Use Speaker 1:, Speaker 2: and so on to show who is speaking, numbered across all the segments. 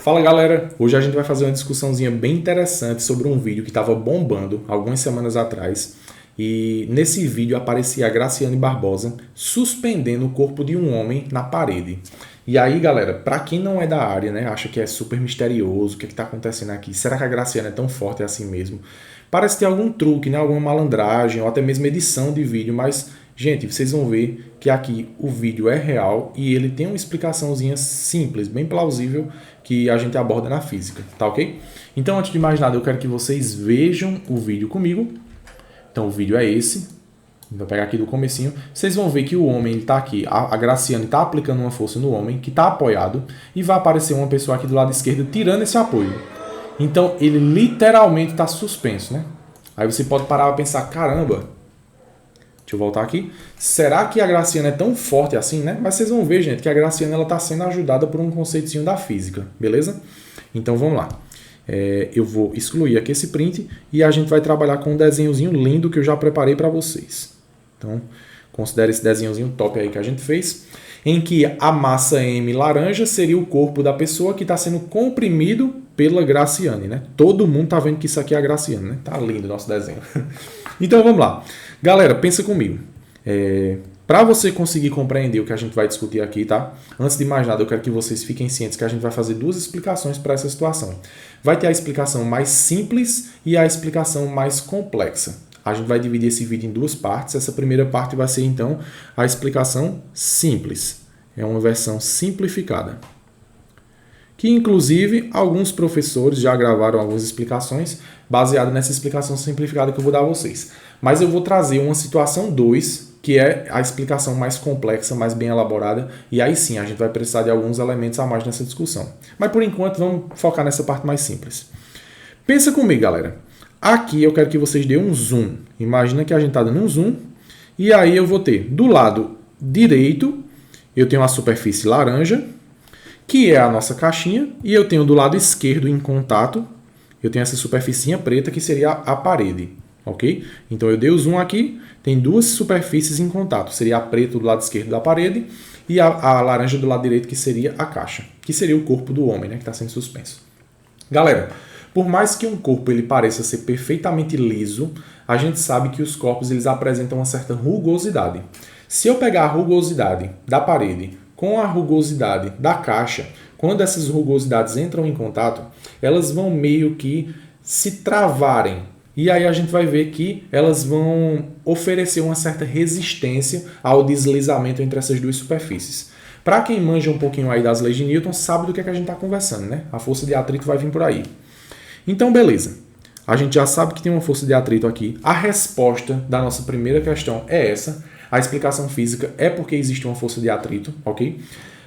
Speaker 1: Fala galera, hoje a gente vai fazer uma discussãozinha bem interessante sobre um vídeo que estava bombando algumas semanas atrás e nesse vídeo aparecia a Graciane Barbosa suspendendo o corpo de um homem na parede. E aí galera, para quem não é da área, né, acha que é super misterioso, o que está acontecendo aqui? Será que a Graciane é tão forte assim mesmo? Parece ter algum truque, né, alguma malandragem ou até mesmo edição de vídeo, mas gente, vocês vão ver que aqui o vídeo é real e ele tem uma explicaçãozinha simples, bem plausível, que a gente aborda na física, tá ok? Então, antes de mais nada, eu quero que vocês vejam o vídeo comigo. Então, o vídeo é esse. Vou pegar aqui do comecinho. Vocês vão ver que o homem está aqui, a Graciane está aplicando uma força no homem, que está apoiado, e vai aparecer uma pessoa aqui do lado esquerdo tirando esse apoio. Então, ele literalmente está suspenso, né? Aí você pode parar e pensar, caramba, deixa eu voltar aqui. Será que a Graciane é tão forte assim, né? Mas vocês vão ver, gente, que a Graciane está sendo ajudada por um conceitinho da física, beleza? Então vamos lá. Eu vou excluir aqui esse print e a gente vai trabalhar com um desenhozinho lindo que eu já preparei para vocês. Então, considere esse desenhozinho top aí que a gente fez, em que a massa M laranja seria o corpo da pessoa que está sendo comprimido pela Graciane, né? Todo mundo tá vendo que isso aqui é a Graciane, né? Tá lindo o nosso desenho. Então vamos lá. Galera, pensa comigo. Para você conseguir compreender o que a gente vai discutir aqui, tá? Antes de mais nada, eu quero que vocês fiquem cientes que a gente vai fazer duas explicações para essa situação. Vai ter a explicação mais simples e a explicação mais complexa. A gente vai dividir esse vídeo em duas partes. Essa primeira parte vai ser, então, a explicação simples. É uma versão simplificada. Que, inclusive, alguns professores já gravaram algumas explicações baseadas nessa explicação simplificada que eu vou dar a vocês. Mas eu vou trazer uma situação 2, que é a explicação mais complexa, mais bem elaborada, e aí sim a gente vai precisar de alguns elementos a mais nessa discussão. Mas, por enquanto, vamos focar nessa parte mais simples. Pensa comigo, galera. Aqui eu quero que vocês dêem um zoom. Imagina que a gente está dando um zoom, e aí eu vou ter, do lado direito, eu tenho a superfície laranja, que é a nossa caixinha, e eu tenho do lado esquerdo em contato, eu tenho essa superfície preta que seria a parede, ok? Então eu dei o zoom aqui, tem duas superfícies em contato, seria a preta do lado esquerdo da parede e a laranja do lado direito que seria a caixa, que seria o corpo do homem, né, que está sendo suspenso. Galera, por mais que um corpo ele pareça ser perfeitamente liso, a gente sabe que os corpos eles apresentam uma certa rugosidade. Se eu pegar a rugosidade da parede com a rugosidade da caixa, quando essas rugosidades entram em contato, elas vão meio que se travarem. E aí a gente vai ver que elas vão oferecer uma certa resistência ao deslizamento entre essas duas superfícies. Para quem manja um pouquinho aí das leis de Newton, sabe do que a gente está conversando, né? A força de atrito vai vir por aí. Então, beleza. A gente já sabe que tem uma força de atrito aqui. A resposta da nossa primeira questão é essa. A explicação física é porque existe uma força de atrito, ok?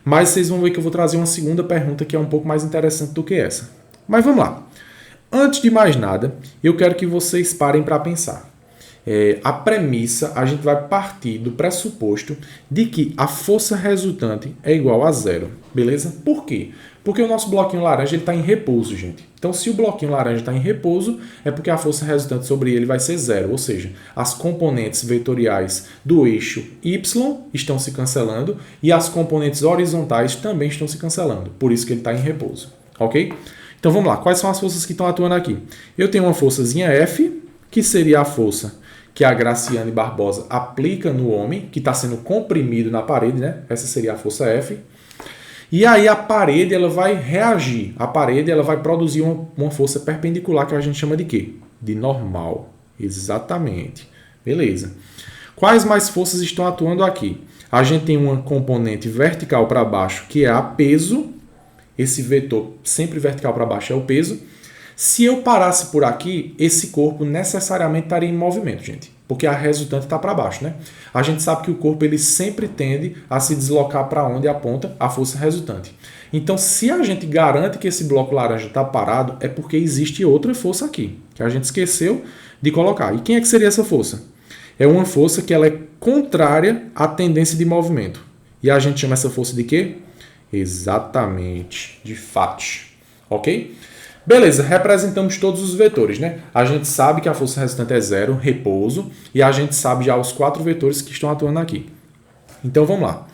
Speaker 1: Mas vocês vão ver que eu vou trazer uma segunda pergunta que é um pouco mais interessante do que essa. Mas vamos lá. Antes de mais nada, eu quero que vocês parem para pensar. A premissa, a gente vai partir do pressuposto de que a força resultante é igual a zero, beleza? Por quê? Porque o nosso bloquinho laranja está em repouso, gente. Então, se o bloquinho laranja está em repouso, é porque a força resultante sobre ele vai ser zero, ou seja, as componentes vetoriais do eixo Y estão se cancelando e as componentes horizontais também estão se cancelando, por isso que ele está em repouso, ok? Então, vamos lá. Quais são as forças que estão atuando aqui? Eu tenho uma forçazinha F, que seria a força que a Graciane Barbosa aplica no homem, que está sendo comprimido na parede, né? Essa seria a força F. E aí a parede ela vai reagir. A parede ela vai produzir uma força perpendicular que a gente chama de quê? De normal. Exatamente. Beleza. Quais mais forças estão atuando aqui? A gente tem uma componente vertical para baixo, que é a peso. Esse vetor sempre vertical para baixo é o peso. Se eu parasse por aqui, esse corpo necessariamente estaria em movimento, gente. Porque a resultante está para baixo, né? A gente sabe que o corpo ele sempre tende a se deslocar para onde aponta a força resultante. Então, se a gente garante que esse bloco laranja está parado, é porque existe outra força aqui, que a gente esqueceu de colocar. E quem é que seria essa força? É uma força que ela é contrária à tendência de movimento. E a gente chama essa força de quê? Exatamente, de Fati. Ok? Beleza, representamos todos os vetores, né? A gente sabe que a força resultante é zero, repouso, e a gente sabe já os 4 vetores que estão atuando aqui. Então, vamos lá.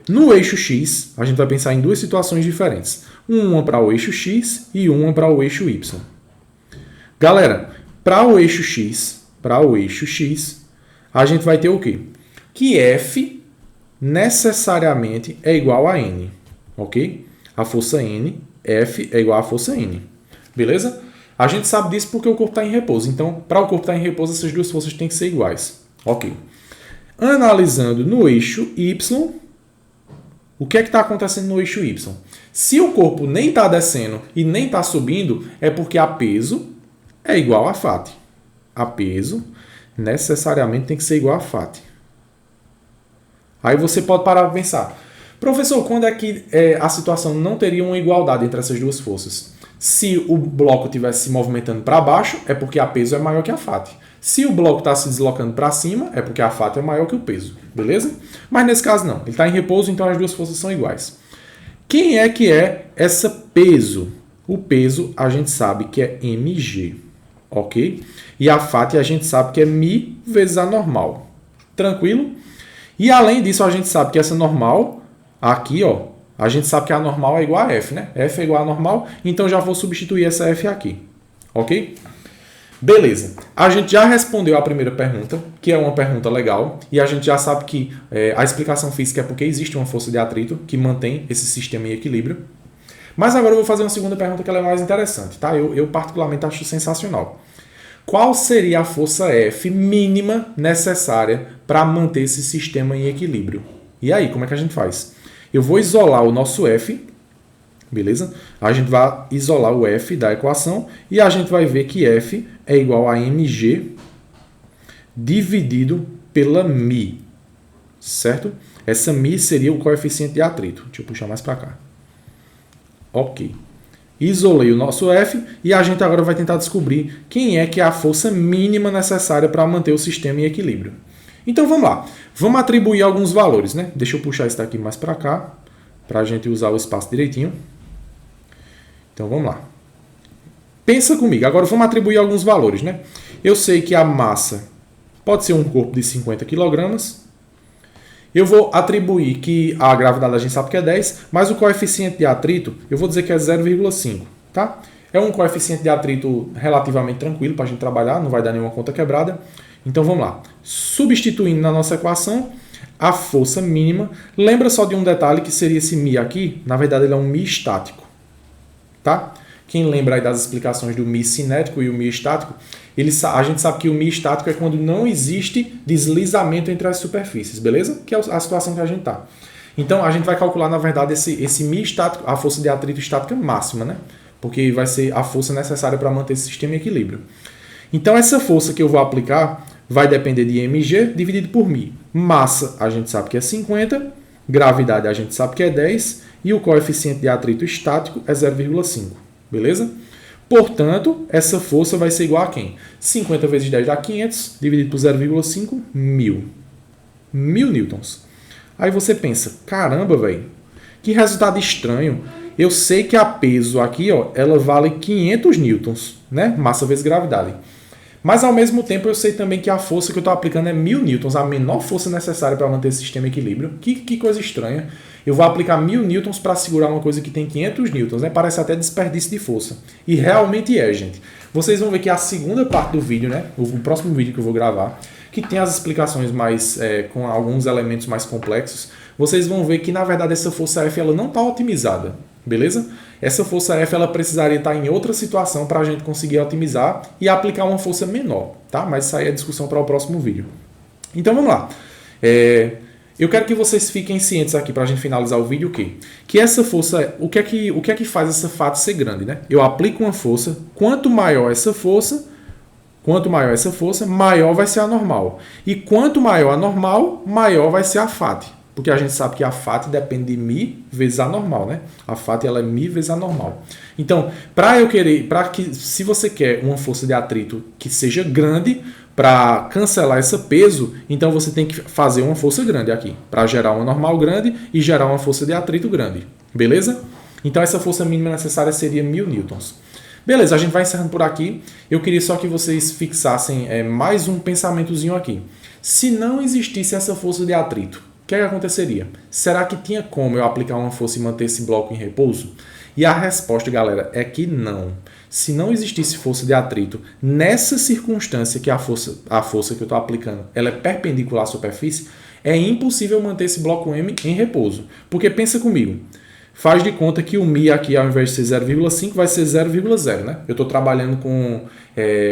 Speaker 1: No eixo X, a gente vai pensar em duas situações diferentes. Uma para o eixo X e uma para o eixo Y. Galera, para o eixo X, a gente vai ter o quê? Que F necessariamente é igual a N, ok? A força N, F é igual à força N, beleza? A gente sabe disso porque o corpo está em repouso. Então, para o corpo estar em repouso, essas duas forças têm que ser iguais, ok? Analisando no eixo Y, o que é que está acontecendo no eixo Y? Se o corpo nem está descendo e nem está subindo, é porque a peso é igual a FAT. A peso necessariamente tem que ser igual a FAT. Aí você pode parar para pensar, professor, quando é que a situação não teria uma igualdade entre essas duas forças? Se o bloco estivesse se movimentando para baixo, é porque a peso é maior que a FAT. Se o bloco está se deslocando para cima, é porque a FAT é maior que o peso, beleza? Mas nesse caso não, ele está em repouso, então as duas forças são iguais. Quem é que é essa peso? O peso a gente sabe que é mg, ok? E a FAT a gente sabe que é μ vezes a normal, tranquilo? E além disso a gente sabe que essa normal, aqui ó, a gente sabe que a normal é igual a F, né? F é igual a normal, então já vou substituir essa F aqui, ok? Beleza, a gente já respondeu a primeira pergunta, que é uma pergunta legal, e a gente já sabe que a explicação física é porque existe uma força de atrito que mantém esse sistema em equilíbrio. Mas agora eu vou fazer uma segunda pergunta que ela é mais interessante, tá? Eu particularmente acho sensacional. Qual seria a força F mínima necessária para manter esse sistema em equilíbrio? E aí, como é que a gente faz? Eu vou isolar o nosso F, beleza? A gente vai isolar o F da equação e a gente vai ver que F é igual a mg dividido pela μ, certo? Essa μ seria o coeficiente de atrito. Deixa eu puxar mais para cá. Ok. Isolei o nosso F e a gente agora vai tentar descobrir quem é que é a força mínima necessária para manter o sistema em equilíbrio. Então vamos lá. Vamos atribuir alguns valores, né? Deixa eu puxar isso daqui mais para cá, para a gente usar o espaço direitinho. Então vamos lá. Pensa comigo. Agora vamos atribuir alguns valores, né? Eu sei que a massa pode ser um corpo de 50 kg. Eu vou atribuir que a gravidade a gente sabe que é 10, mas o coeficiente de atrito eu vou dizer que é 0,5, tá? É um coeficiente de atrito relativamente tranquilo para a gente trabalhar, não vai dar nenhuma conta quebrada. Então vamos lá. Substituindo na nossa equação a força mínima, lembra só de um detalhe que seria esse μ aqui, na verdade ele é um μ estático, tá? Quem lembra aí das explicações do μ cinético e o μ estático, a gente sabe que o μ estático é quando não existe deslizamento entre as superfícies, beleza? Que é a situação que a gente está. Então, a gente vai calcular, na verdade, esse μ estático, a força de atrito estática máxima, né? Porque vai ser a força necessária para manter esse sistema em equilíbrio. Então, essa força que eu vou aplicar vai depender de mg dividido por μ. Massa, a gente sabe que é 50, gravidade, a gente sabe que é 10, e o coeficiente de atrito estático é 0,5, beleza? Portanto, essa força vai ser igual a quem? 50 vezes 10 dá 500, dividido por 0,5, 1000. 1000 newtons. Aí você pensa, caramba, velho, que resultado estranho. Eu sei que a peso aqui, ó, ela vale 500 newtons, né? Massa vezes gravidade. Mas, ao mesmo tempo, eu sei também que a força que eu estou aplicando é 1000 newtons, a menor força necessária para manter esse sistema em equilíbrio. Que coisa estranha. Eu vou aplicar 1000 newtons para segurar uma coisa que tem 500 newtons, né? Parece até desperdício de força. E realmente é, gente. Vocês vão ver que a segunda parte do vídeo, né? O próximo vídeo que eu vou gravar, que tem as explicações mais com alguns elementos mais complexos, vocês vão ver que, na verdade, essa força F ela não está otimizada, beleza? Essa força F ela precisaria estar em outra situação para a gente conseguir otimizar e aplicar uma força menor, tá? Mas isso aí é discussão para o próximo vídeo. Então, vamos lá. Eu quero que vocês fiquem cientes aqui para a gente finalizar o vídeo o quê? Que essa força, o que é que faz essa FAT ser grande, né? Eu aplico uma força, quanto maior essa força, maior vai ser a normal. E quanto maior a normal, maior vai ser a FAT. Porque a gente sabe que a FAT depende de μ vezes a normal, né? A FAT ela é μ vezes a normal. Então, se você quer uma força de atrito que seja grande, para cancelar esse peso, então você tem que fazer uma força grande aqui, para gerar uma normal grande e gerar uma força de atrito grande. Beleza? Então essa força mínima necessária seria 1000 newtons. Beleza, a gente vai encerrando por aqui. Eu queria só que vocês fixassem mais um pensamentozinho aqui. Se não existisse essa força de atrito, o que é que aconteceria? Será que tinha como eu aplicar uma força e manter esse bloco em repouso? E a resposta, galera, é que não. Se não existisse força de atrito, nessa circunstância que a força que eu estou aplicando ela é perpendicular à superfície, é impossível manter esse bloco M em repouso. Porque pensa comigo, faz de conta que o Mi aqui, ao invés de ser 0,5, vai ser 0,0, né? Eu estou trabalhando com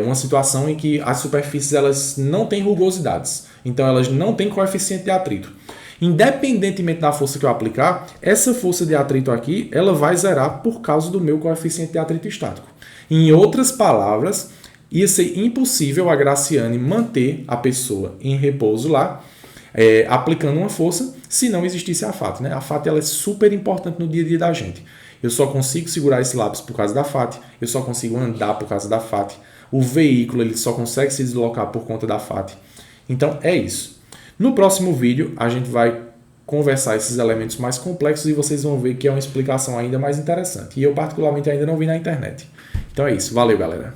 Speaker 1: uma situação em que as superfícies elas não têm rugosidades. Então, elas não têm coeficiente de atrito. Independentemente da força que eu aplicar, essa força de atrito aqui, ela vai zerar por causa do meu coeficiente de atrito estático. Em outras palavras, ia ser impossível a Graciane manter a pessoa em repouso lá, aplicando uma força, se não existisse a FAT. Né? A FAT ela é super importante no dia a dia da gente. Eu só consigo segurar esse lápis por causa da FAT, eu só consigo andar por causa da FAT, o veículo ele só consegue se deslocar por conta da FAT. Então é isso. No próximo vídeo a gente vai conversar esses elementos mais complexos e vocês vão ver que é uma explicação ainda mais interessante. E eu particularmente ainda não vi na internet. Então é isso. Valeu, galera.